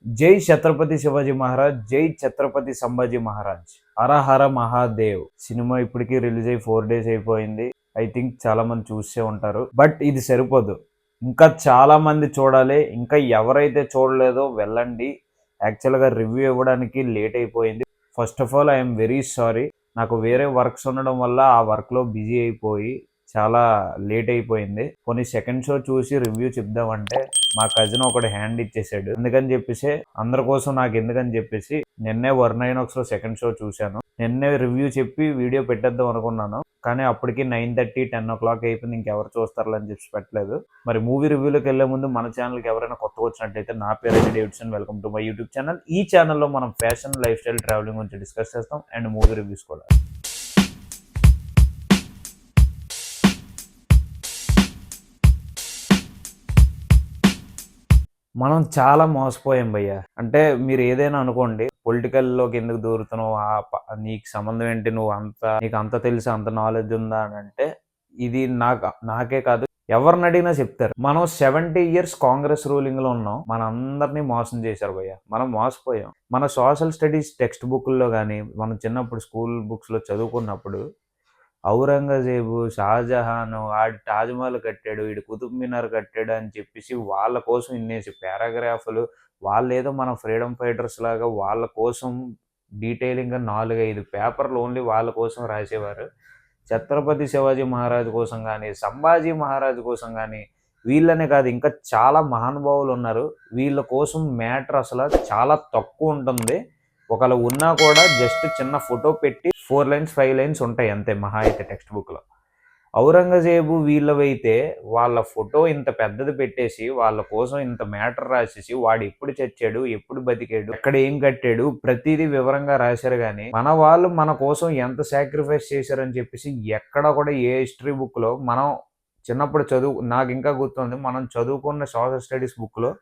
జై ఛత్రపతి శివాజీ మహారాజ్, జై ఛత్రపతి సంభాజీ మహారాజ్, హర హర మహాదేవ్. సినిమా ఇప్పటికీ రిలీజ్ అయ్యి 4 days అయిపోయింది. ఐ థింక్ చాలా మంది చూసే ఉంటారు. బట్ ఇది సరిపోదు, ఇంకా చాలా మంది చూడాలి. ఇంకా ఎవరైతే చూడలేదో వెళ్ళండి. యాక్చువల్గా రివ్యూ ఇవ్వడానికి లేట్ అయిపోయింది. First of all I'm very sorry. నాకు వేరే వర్క్స్ ఉండడం వల్ల ఆ వర్క్లో బిజీ అయిపోయి చాలా లేట్ అయిపోయింది. కొన్ని సెకండ్ షో చూసి రివ్యూ చెప్దామంటే మా కజిన్ ఒకటి హ్యాండ్ ఇచ్చేసాడు. అందుకని చెప్పేసి అందరి కోసం నాకు ఎందుకని చెప్పేసి నిన్నే వర్నైనాక్స్ లో సెకండ్ షో చూశాను. నిన్నే రివ్యూ చెప్పి వీడియో పెట్టేద్దాం అనుకున్నాను, కానీ అప్పటికి 9:30 10 o'clock అయిపోయింది. ఇంకెవరు చూస్తారని అని చెప్పి పెట్టలేదు. మరి మూవీ రివ్యూలోకి వెళ్లే ముందు మన ఛానల్కి ఎవరైనా కొత్తగా వచ్చినట్టయితే, నా పేరు అయితే Davidson. Welcome to my YouTube channel. ఈ ఛానల్లో మనం ఫ్యాషన్, లైఫ్ స్టైల్, ట్రావెలింగ్ గురించి డిస్కస్ చేస్తాం అండ్ మూవీ రివ్యూస్ కూడా. మనం చాలా మోసపోయాం భయ్య. అంటే మీరు ఏదైనా అనుకోండి, పొలిటికల్లోకి ఎందుకు దూరుతున్నావు, నీకు సంబంధం ఏంటి, నీకు అంత తెలుసు, అంత నాలెడ్జ్ ఉందా అని అంటే, ఇది నాకే కాదు ఎవరిని అడిగినా చెప్తారు. మనం 70 years కాంగ్రెస్ రూలింగ్ లో ఉన్నాం. మనందరినీ మోసం చేశారు భయ్య. మనం మోసపోయాం. మన సోషల్ స్టడీస్ టెక్స్ట్ బుక్లో కానీ, మనం చిన్నప్పుడు స్కూల్ బుక్స్ లో చదువుకున్నప్పుడు ఔరంగజేబు, షాజహాన్, ఆడు తాజ్మహల్ కట్టాడు, వీడు కుతుబ్ మినార్ కట్టాడు అని చెప్పేసి వాళ్ళ కోసం ఇన్నేసి పారాగ్రాఫ్లు, వాళ్ళేదో మన ఫ్రీడమ్ ఫైటర్స్ లాగా వాళ్ళ కోసం డీటెయిలింగ్గా 4-5 పేపర్లు ఓన్లీ వాళ్ళ కోసం రాసేవారు. ఛత్రపతి శివాజీ మహారాజ్ కోసం కానీ, సంభాజీ మహారాజ్ కోసం కానీ, వీళ్ళనే కాదు ఇంకా చాలా మహానుభావులు ఉన్నారు. వీళ్ళ కోసం మ్యాటర్ అసలు చాలా తక్కువ ఉంటుంది. ఒకవేళ ఉన్నా కూడా జస్ట్ చిన్న ఫోటో పెట్టి 4 lines 5 lines ఉంటాయి అంతే మహా అయితే టెక్స్ట్ బుక్లో. ఔరంగజేబు వీళ్ళవైతే వాళ్ళ ఫోటో ఇంత పెద్దది పెట్టేసి వాళ్ళ కోసం ఇంత మ్యాటర్ రాసేసి వాడు ఎప్పుడు చచ్చాడు, ఎప్పుడు బతికాడు, ఎక్కడ ఏం కట్టాడు, ప్రతిదీ వివరంగా రాశారు. కానీ మన వాళ్ళు మన కోసం ఎంత సాక్రిఫైస్ చేశారని చెప్పేసి ఎక్కడ కూడా ఏ హిస్టరీ బుక్లో మనం చిన్నప్పుడు నాకు ఇంకా గుర్తుంది, మనం చదువుకున్న సోషల్ స్టడీస్ బుక్లో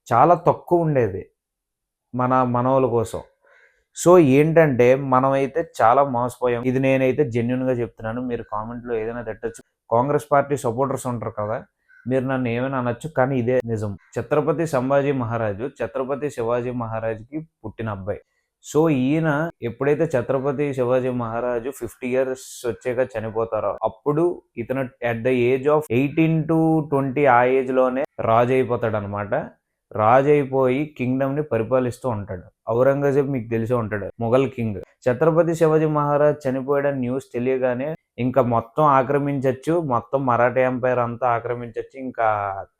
చాలా తక్కువ ఉండేది మనోళ్ళ కోసం. సో ఏంటంటే మనమైతే చాలా మోసపోయాం. ఇది నేనైతే జెన్యున్గా చెప్తున్నాను. మీరు కామెంట్లో ఏదైనా తిట్టచ్చు. కాంగ్రెస్ పార్టీ సపోర్టర్స్ ఉంటారు కదా, మీరు నన్ను ఏమైనా అనొచ్చు, కానీ ఇదే నిజం. ఛత్రపతి సంభాజీ మహారాజు ఛత్రపతి శివాజీ మహారాజ్కి పుట్టిన అబ్బాయి. సో ఈయన ఎప్పుడైతే ఛత్రపతి శివాజీ మహారాజు 50 years వచ్చాక చనిపోతారో, అప్పుడు ఇతను at the age of 18 to 20 ఆ ఏజ్ లోనే రాజు అయిపోతాడు అనమాట. రాజు అయిపోయి కింగ్డమ్ ని పరిపాలిస్తూ ఉంటాడు. ఔరంగజేబ్ మీకు తెలిసే ఉంటాడు, మొఘల్ కింగ్. ఛత్రపతి శివాజీ మహారాజ్ చనిపోయాడని న్యూస్ తెలియగానే ఇంకా మొత్తం ఆక్రమించవచ్చు, మొత్తం మరాఠా ఎంపైర్ అంతా ఆక్రమించవచ్చు, ఇంకా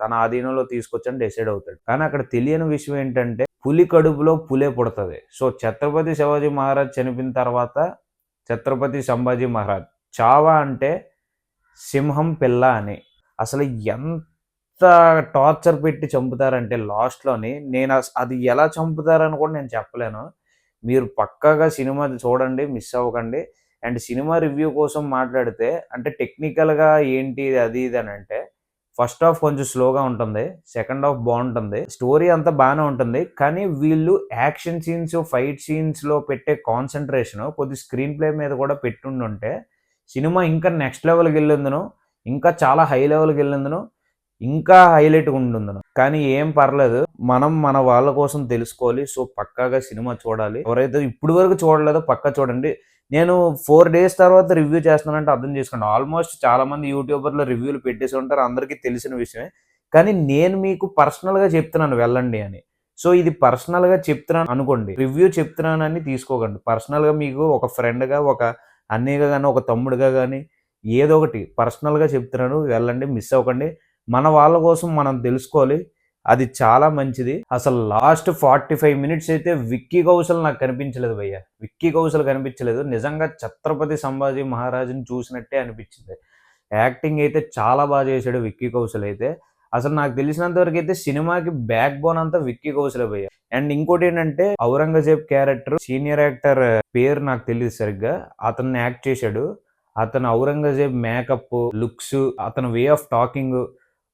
తన ఆధీనంలో తీసుకొచ్చని డిసైడ్ అవుతాడు. కానీ అక్కడ తెలియని విషయం ఏంటంటే, పులి కడుపులో పులే పుడుతుంది. సో ఛత్రపతి శివాజీ మహారాజ్ చనిపోయిన తర్వాత ఛత్రపతి సంభాజీ మహారాజ్, చావా అంటే సింహం పిల్ల అని. అసలు ఎంత టార్చర్ పెట్టి చంపుతారంటే లాస్ట్లోని, నేను అది ఎలా చంపుతారని కూడా నేను చెప్పలేను. మీరు పక్కాగా సినిమా చూడండి, మిస్ అవ్వకండి. అండ్ సినిమా రివ్యూ కోసం మాట్లాడితే, అంటే టెక్నికల్గా ఏంటి అది ఇది అని అంటే, ఫస్ట్ హాఫ్ కొంచెం స్లోగా ఉంటుంది, సెకండ్ హాఫ్ బాగుంటుంది, స్టోరీ అంతా బాగానే ఉంటుంది. కానీ వీళ్ళు యాక్షన్ సీన్స్, ఫైట్ సీన్స్లో పెట్టే కాన్సన్ట్రేషన్ కొద్ది స్క్రీన్ ప్లే మీద కూడా పెట్టుండుంటే సినిమా ఇంకా నెక్స్ట్ లెవెల్కి వెళ్ళిందును, ఇంకా చాలా హై లెవెల్కి వెళ్ళిందును, ఇంకా హైలైట్గా ఉంటుందను. కానీ ఏం పర్లేదు, మనం మన వాళ్ళ కోసం తెలుసుకోవాలి. సో పక్కాగా సినిమా చూడాలి. ఎవరైతే ఇప్పుడు వరకు చూడలేదో పక్కా చూడండి. నేను 4 days తర్వాత రివ్యూ చేస్తున్నానంటే అర్థం చేసుకోండి. ఆల్మోస్ట్ చాలా మంది యూట్యూబర్లు రివ్యూలు పెట్టేసి ఉంటారు, అందరికీ తెలిసిన విషయమే. కానీ నేను మీకు పర్సనల్గా చెప్తున్నాను వెళ్ళండి అని. సో ఇది పర్సనల్గా చెప్తున్నాను అనుకోండి, రివ్యూ చెప్తున్నానని తీసుకోకండి. పర్సనల్గా మీకు ఒక ఫ్రెండ్గా, ఒక అన్నయ్యగా కానీ, ఒక తమ్ముడుగా కానీ, ఏదో ఒకటి పర్సనల్గా చెప్తున్నాను, వెళ్ళండి, మిస్ అవ్వకండి. మన వాళ్ళ కోసం మనం తెలుసుకోవాలి, అది చాలా మంచిది. అసలు లాస్ట్ 45 minutes అయితే విక్కీ కౌశల్ నాకు కనిపించలేదు భయ్య. విక్కీ కౌశల్ కనిపించలేదు. నిజంగా ఛత్రపతి సంభాజీ మహారాజుని చూసినట్టే అనిపించింది. యాక్టింగ్ అయితే చాలా బాగా చేశాడు విక్కీ కౌశల్ అయితే. అసలు నాకు తెలిసినంత వరకు అయితే సినిమాకి బ్యాక్ బోన్ అంతా విక్కీ కౌశలే భయ్య. అండ్ ఇంకోటి ఏంటంటే, ఔరంగజేబ్ క్యారెక్టర్ సీనియర్ యాక్టర్ పేరు నాకు తెలియదు సరిగ్గా, అతన్ని యాక్ట్ చేశాడు. అతను ఔరంగజేబ్ మేకప్, లుక్స్, అతని వే ఆఫ్ టాకింగ్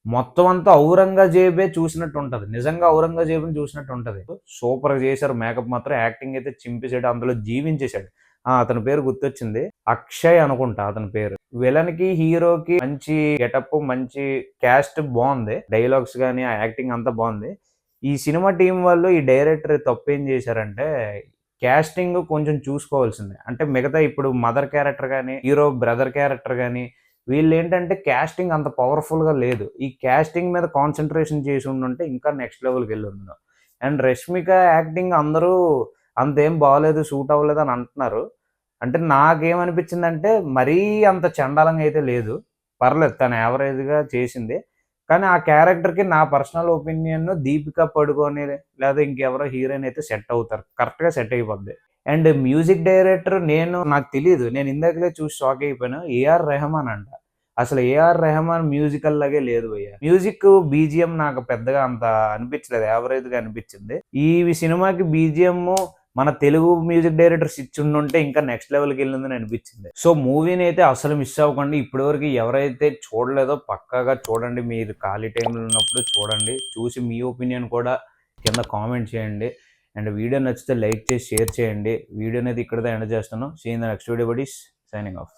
మొత్తం అంతా ఔరంగజేబే చూసినట్టు ఉంటది. నిజంగా ఔరంగజేబుని చూసినట్టు ఉంటది. సూపర్ గా చేశారు. మేకప్ మాత్రం, యాక్టింగ్ అయితే చింపేశాడు, అందులో జీవించేశాడు. అతని పేరు గుర్తొచ్చింది, అక్షయ్ అనుకుంటా అతని పేరు. విలన్ కి హీరోకి మంచి గెటప్, మంచి క్యాస్ట్ బాగుంది. డైలాగ్స్ గానీ ఆ యాక్టింగ్ అంతా బాగుంది. ఈ సినిమా టీమ్ వాళ్ళు ఈ డైరెక్టర్ తప్పేం చేశారంటే, కాస్టింగ్ కొంచెం చూసుకోవాల్సిందే. అంటే మిగతా ఇప్పుడు మదర్ క్యారెక్టర్ గాని, హీరో బ్రదర్ క్యారెక్టర్ గాని, వీళ్ళేంటంటే కాస్టింగ్ అంత పవర్‌ఫుల్‌గా లేదు. ఈ కాస్టింగ్ మీద కాన్సంట్రేషన్ చేసుండుంటే ఇంకా నెక్స్ట్ లెవెల్‌కెళ్ళుందును. అండ్ 'రష్మిక' యాక్టింగ్ అందరూ అంతేం బాలేదు, సూట్ అవ్వలేదు అని అంటున్నారు. అంటే నాకేమనిపించిందంటే, మరీ అంత చెండాలంగా అయితే లేదు. పర్లేదు తను యావరేజ్‌గా చేసింది. కానీ ఆ క్యారెక్టర్‌కి నా పర్సనల్ ఒపీనియన్ 'దీపిక పడుకోనె' లేదా ఇంకెవరో హీరోయిన్ అయితే సెట్ అవుతారు. కరెక్ట్‌గా సెట్ అయిపోద్ది. అండ్ మ్యూజిక్ డైరెక్టర్ నాకు తెలీదు. నేను ఇందాకలే చూసి షాక్ అయిపోయాను. 'ఏఆర్ రెహమాన్' అంట. అసలు 'ఏఆర్ రెహమాన్' మ్యూజికల్ లాగే లేదు భయ్యా. మ్యూజిక్ బీజీఎం నాకు పెద్దగా అంత అనిపించలేదు. యావరేజ్‌గా అనిపించింది. ఈ సినిమాకి బీజీఎం మన తెలుగు మ్యూజిక్ డైరెక్టర్స్ ఇచ్చుండుంటే ఇంకా నెక్స్ట్ లెవెల్‌కెళ్ళిందని అనిపించింది. సో, మూవీనైతే అస్సలు మిస్ అవ్వకండి. ఇప్పటివరకు ఎవరైతే చూడలేదో పక్కాగా చూడండి. మీరు ఖాళీ టైంలో ఉన్నప్పుడు చూడండి. చూసి మీ ఒపీనియన్ కూడా కింద కామెంట్ చేయండి. అండ్ వీడియో నచ్చితే లైక్ చేసి, షేర్ చేయండి. వీడియోనైతే ఇక్కడితో ఎండ్ చేస్తున్నాను. See you in the next video buddies. Signing of.